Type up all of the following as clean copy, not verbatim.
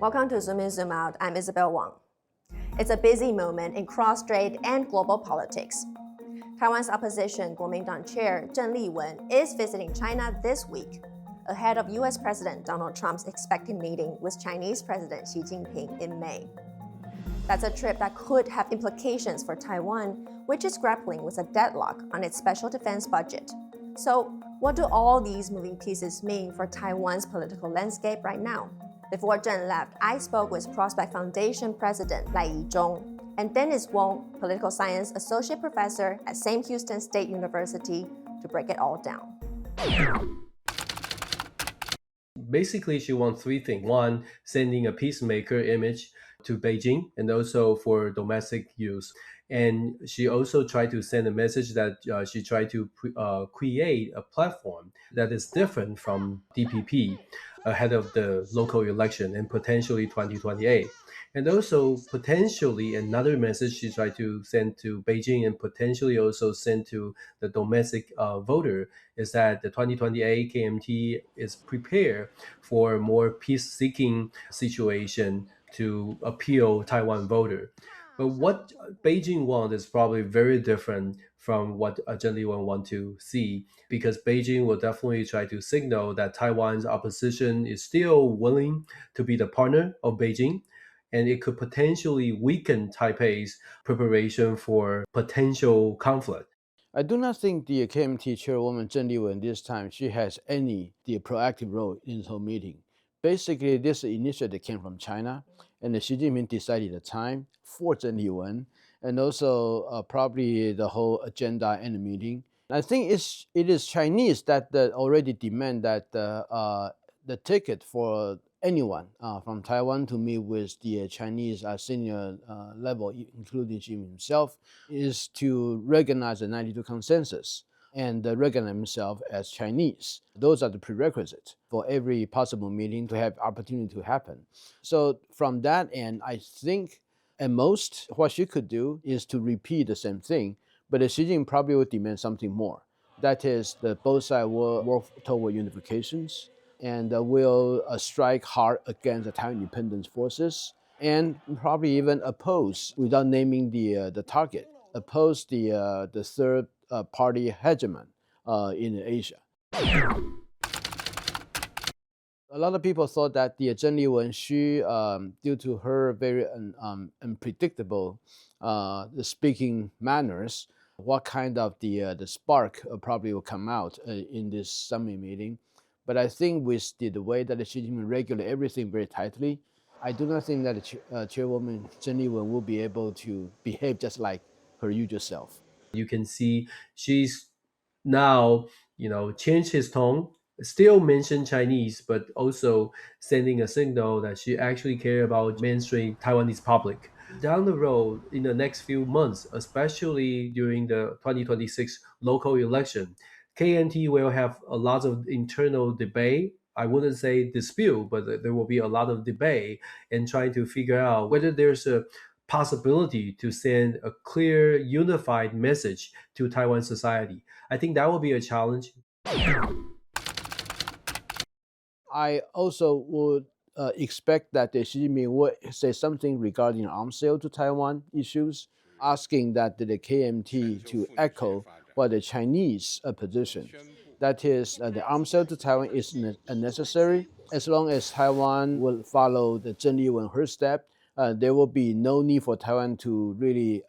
Welcome to Zoom In, Zoom Out. I'm Isabel Wang. It's a busy moment in cross-strait and global politics. Taiwan's opposition Kuomintang Chair Cheng Li-wun is visiting China this week, ahead of US President Donald Trump's expected meeting with Chinese President Xi Jinping in May. That's a trip that could have implications for Taiwan, which is grappling with a deadlock on its special defense budget. So, what do all these moving pieces mean for Taiwan's political landscape right now? Before Zheng left, I spoke with Prospect Foundation President Lai Yizhong and Dennis Wong, Political Science Associate Professor at Sam Houston State University, to break it all down. Basically, she wants three things. One, sending a peacemaker image to Beijing and also for domestic use. And she also tried to send a message that she tried to create a platform that is different from DPP ahead of the local election and potentially 2028. And also potentially another message she tried to send to Beijing and potentially also send to the domestic voter is that the 2028 KMT is prepared for more peace-seeking situation to appeal Taiwan voter. But what Beijing wants is probably very different from what Zheng Li-wun want to see, because Beijing will definitely try to signal that Taiwan's opposition is still willing to be the partner of Beijing, and it could potentially weaken Taipei's preparation for potential conflict. I do not think the KMT chairwoman Zheng Li-wun this time she has any proactive role in the whole meeting. Basically, this initiative came from China, and Xi Jinping decided the time for Zheng Li-wun, and also probably the whole agenda and the meeting. I think it is Chinese that already demand that the ticket for anyone from Taiwan to meet with the Chinese senior level, including Xi himself, is to recognize the 92 consensus and recognize himself as Chinese. Those are the prerequisites for every possible meeting to have opportunity to happen. So from that end, I think at most what she could do is to repeat the same thing, but Xi Jinping probably will demand something more. That is, that both sides will work toward unifications and will strike hard against the Taiwan independence forces, and probably even oppose, without naming the target, oppose the third party hegemon in Asia. A lot of people thought that the Zheng Li-wun, she, due to her very unpredictable speaking manners, what kind of the spark probably will come out in this summit meeting. But I think with the way that Xi Jinping regulate everything very tightly, I do not think that chairwoman Zheng Li-wun will be able to behave just like her usual self. You can see she's now, changed his tone, still mention Chinese, but also sending a signal that she actually care about mainstream Taiwanese public. Down the road, in the next few months, especially during the 2026 local election, KMT will have a lot of internal debate. I wouldn't say dispute, but there will be a lot of debate in trying to figure out whether there's a possibility to send a clear, unified message to Taiwan society. I think that will be a challenge. I also would expect that Xi Jinping would say something regarding arms sale to Taiwan issues, asking that the KMT to echo what the Chinese position. That is, the arms sale to Taiwan is unnecessary. As long as Taiwan will follow the Zheng Li-wun her step, there will be no need for Taiwan to really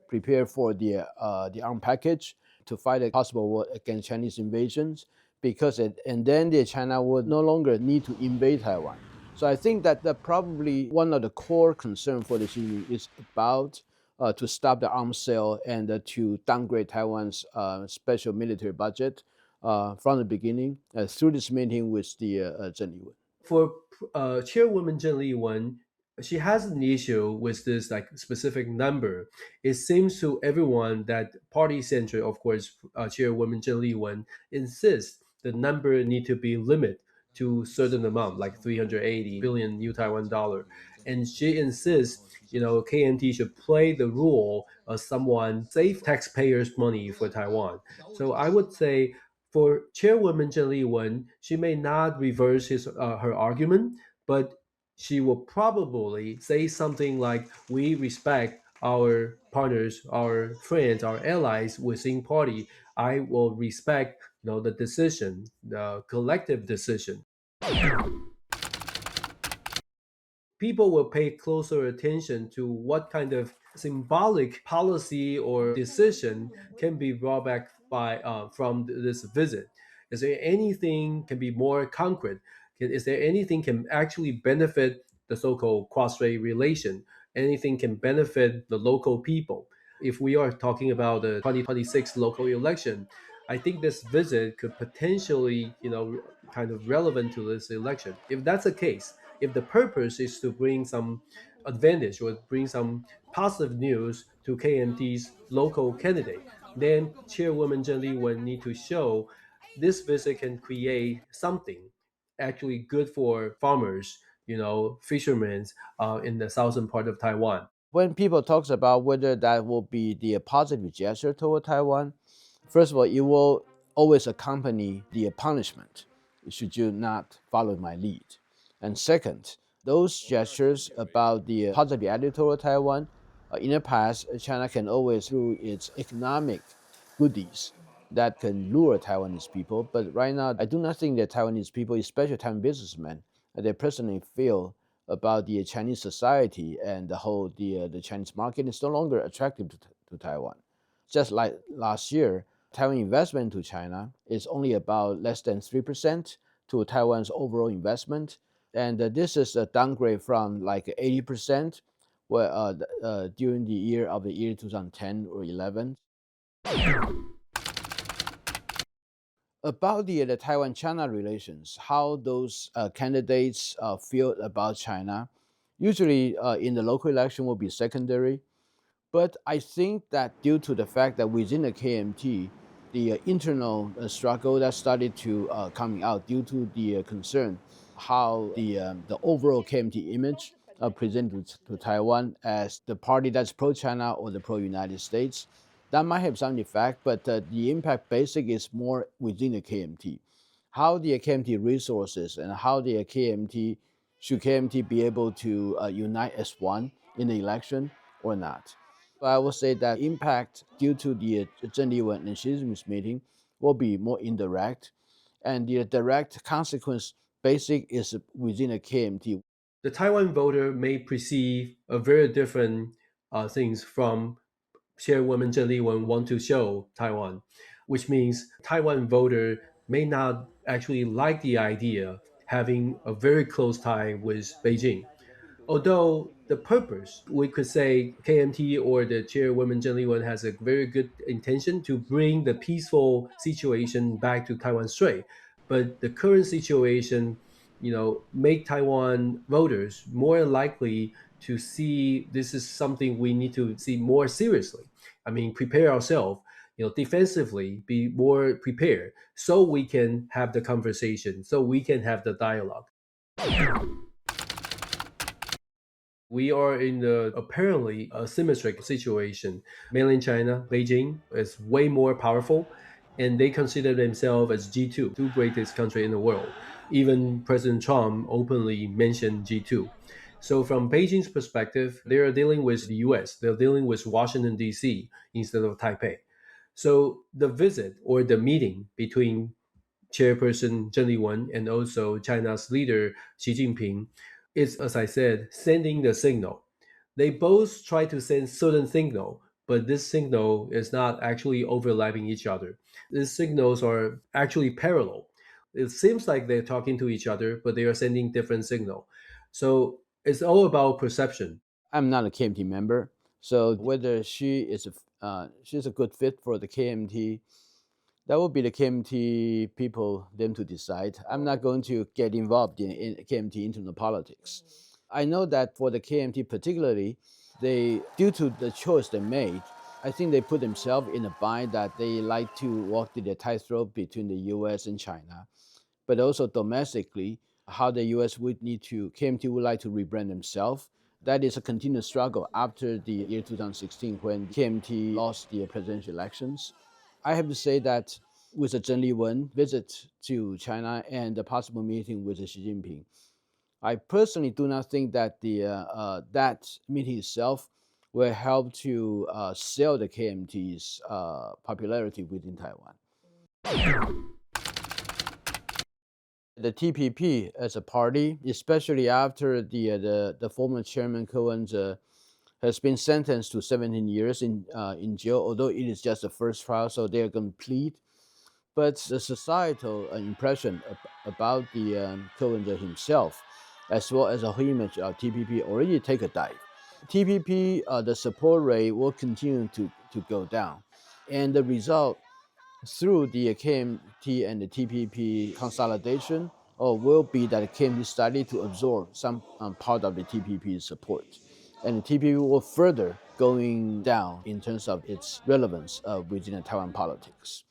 prepare for the arms package to fight a possible war against Chinese invasions, and then China would no longer need to invade Taiwan. So I think that probably one of the core concerns for the Xi Jinping is about to stop the arms sale and to downgrade Taiwan's special military budget from the beginning through this meeting with the Zheng Li-wun. For Chairwoman Zheng Li-wun, she has an issue with this specific number. It seems to everyone that party center, of course, Chairwoman Zheng Li-wun insists the number need to be limited to certain amount, like 380 billion new Taiwan dollar. And she insists, KMT should play the role of someone save taxpayers' money for Taiwan. So I would say for Chairwoman Zheng Li-wun, she may not reverse her argument, but she will probably say something like, "We respect our partners, our friends, our allies within party. I will respect, the decision, the collective decision." People will pay closer attention to what kind of symbolic policy or decision can be brought back from this visit. Is there anything can be more concrete? Is there anything can actually benefit the so-called cross-strait relation? Anything can benefit the local people? If we are talking about the 2026 local election, I think this visit could potentially, kind of relevant to this election. If that's the case, if the purpose is to bring some advantage or bring some positive news to KMT's local candidate, then Chairwoman Zheng Li-wun need to show this visit can create something actually good for farmers, fishermen in the southern part of Taiwan. When people talks about whether that will be the positive gesture toward Taiwan, first of all, it will always accompany the punishment should you not follow my lead. And second, those gestures about the positive attitude toward Taiwan, in the past, China can always, through its economic goodies, that can lure Taiwanese people. But right now, I do not think that Taiwanese people, especially Taiwan businessmen, they personally feel about the Chinese society and the Chinese market is no longer attractive to Taiwan. Just like last year, Taiwan investment to China is only about less than 3% to Taiwan's overall investment. And this is a downgrade from like 80% during the year 2010 or 11. About the Taiwan-China relations, how those candidates feel about China, usually in the local election will be secondary. But I think that due to the fact that within the KMT, the internal struggle that started to coming out due to the concern how the overall KMT image presented to Taiwan as the party that's pro-China or the pro-United States, that might have some effect, but the impact basic is more within the KMT. How the KMT resources and how the should KMT be able to unite as one in the election or not? I would say that impact due to the Zheng Li-wun and Xi Jinping's meeting will be more indirect, and the direct consequence basic is within the KMT. The Taiwan voter may perceive a very different things from Chairwoman Zheng Li-wun want to show Taiwan, which means Taiwan voter may not actually like the idea having a very close tie with Beijing. Although the purpose, we could say KMT or the chairwoman Zheng Li-wun has a very good intention to bring the peaceful situation back to Taiwan Strait. But the current situation, make Taiwan voters more likely to see this is something we need to see more seriously. I mean, prepare ourselves, defensively, be more prepared so we can have the conversation, so we can have the dialogue. We are in the apparently asymmetric situation. Mainland China, Beijing, is way more powerful, and they consider themselves as G2, two greatest country in the world. Even President Trump openly mentioned G2. So from Beijing's perspective, they are dealing with the US. They're dealing with Washington, D.C. instead of Taipei. So the visit or the meeting between Chairperson Zheng Li-wun and also China's leader Xi Jinping is, as I said, sending the signal. They both try to send certain signal, but this signal is not actually overlapping each other. These signals are actually parallel. It seems like they're talking to each other, but they are sending different signal. So it's all about perception. I'm not a KMT member, so whether she's a good fit for the KMT, that would be the KMT people them to decide. I'm not going to get involved in KMT internal politics. I know that for the KMT particularly, due to the choice they made, I think they put themselves in a bind that they like to walk the tightrope between the US and China, but also domestically, how the US KMT would like to rebrand themselves. That is a continuous struggle after the year 2016 when KMT lost the presidential elections. I have to say that with the Zheng Li-wun visit to China and the possible meeting with Xi Jinping, I personally do not think that that meeting itself will help to sell the KMT's popularity within Taiwan. The TPP as a party, especially after the former chairman Ko-wen-je has been sentenced to 17 years in jail, although it is just the first trial, so they are going to plead. But the societal impression about the Ko-wen-je himself, as well as the whole image of TPP, already take a dive. TPP, the support rate will continue to go down, and the result through the KMT and the TPP consolidation will be that KMT started to absorb some part of the TPP support. And the TPP will further going down in terms of its relevance within the Taiwan politics.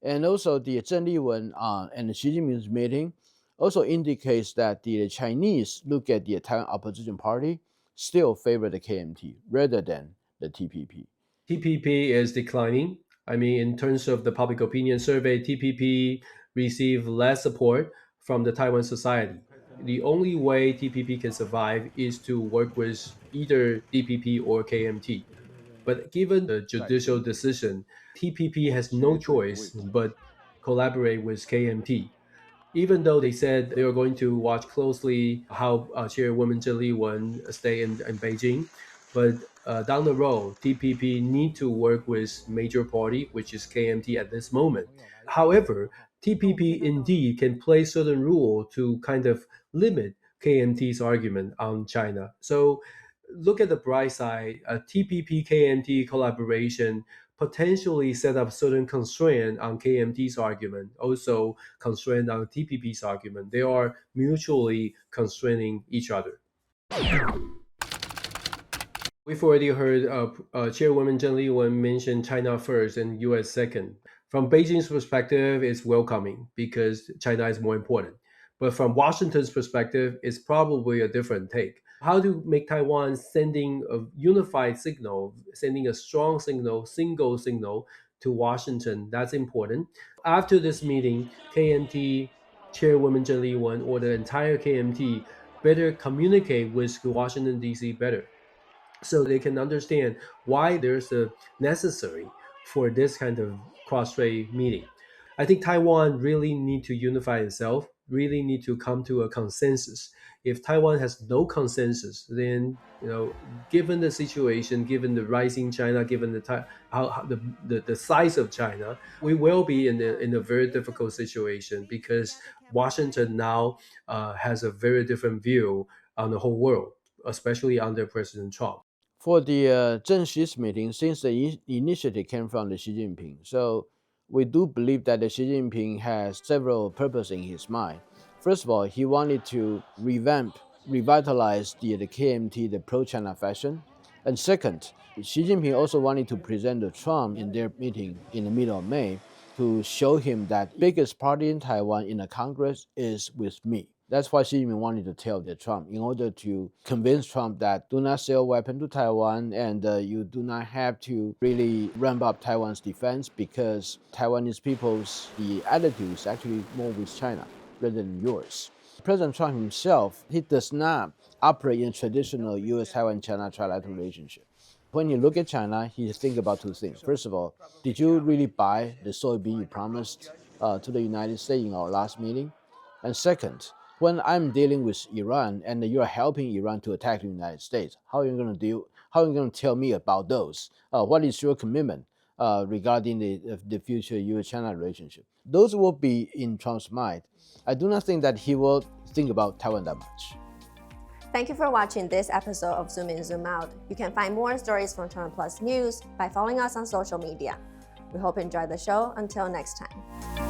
And also the Cheng Li-wun and Xi Jinping's meeting also indicates that the Chinese look at the Taiwan opposition party still favor the KMT rather than the TPP. TPP is declining. I mean, in terms of the public opinion survey, TPP received less support from the Taiwan society. The only way TPP can survive is to work with either DPP or KMT. But given the judicial decision, TPP has no choice but collaborate with KMT. Even though they said they were going to watch closely how Chairwoman Cheng Li-wun stay in Beijing, but down the road, TPP need to work with major party, which is KMT at this moment. However, TPP indeed can play certain rule to kind of limit KMT's argument on China. So look at the bright side, a TPP KMT collaboration potentially set up certain constraint on KMT's argument, also constraint on TPP's argument. They are mutually constraining each other. We've already heard Chairwoman Cheng Li-wun mention China first and US second. From Beijing's perspective, it's welcoming because China is more important. But from Washington's perspective, it's probably a different take. How to make Taiwan sending a unified signal, sending a strong signal, single signal to Washington, that's important. After this meeting, KMT Chairwoman Cheng Li-wun or the entire KMT better communicate with Washington, D.C. better, so they can understand why there's a necessary for this kind of cross-strait meeting. I think Taiwan really need to unify itself, really need to come to a consensus. If Taiwan has no consensus, then given the situation, given the rising China, given the size of China, we will be in a very difficult situation because Washington now has a very different view on the whole world, especially under President Trump. For the Zheng Xi's meeting, since the initiative came from the Xi Jinping, so we do believe that the Xi Jinping has several purposes in his mind. First of all, he wanted to revitalize the KMT, the pro-China fashion. And second, Xi Jinping also wanted to present to Trump in their meeting in the middle of May to show him that biggest party in Taiwan in the Congress is with me. That's why Xi Jinping wanted to tell the Trump in order to convince Trump that do not sell weapons to Taiwan and you do not have to really ramp up Taiwan's defense because Taiwanese people's the attitude is actually more with China rather than yours. President Trump himself, he does not operate in traditional US-Taiwan-China trilateral relationship. When you look at China, he thinks about two things. First of all, did you really buy the soybean you promised to the United States in our last meeting? And second, when I'm dealing with Iran and you're helping Iran to attack the United States, how are you going to deal? How are you going to tell me about those? What is your commitment regarding the future US-China relationship? Those will be in Trump's mind. I do not think that he will think about Taiwan that much. Thank you for watching this episode of Zoom In, Zoom Out. You can find more stories from Taiwan Plus News by following us on social media. We hope you enjoyed the show. Until next time.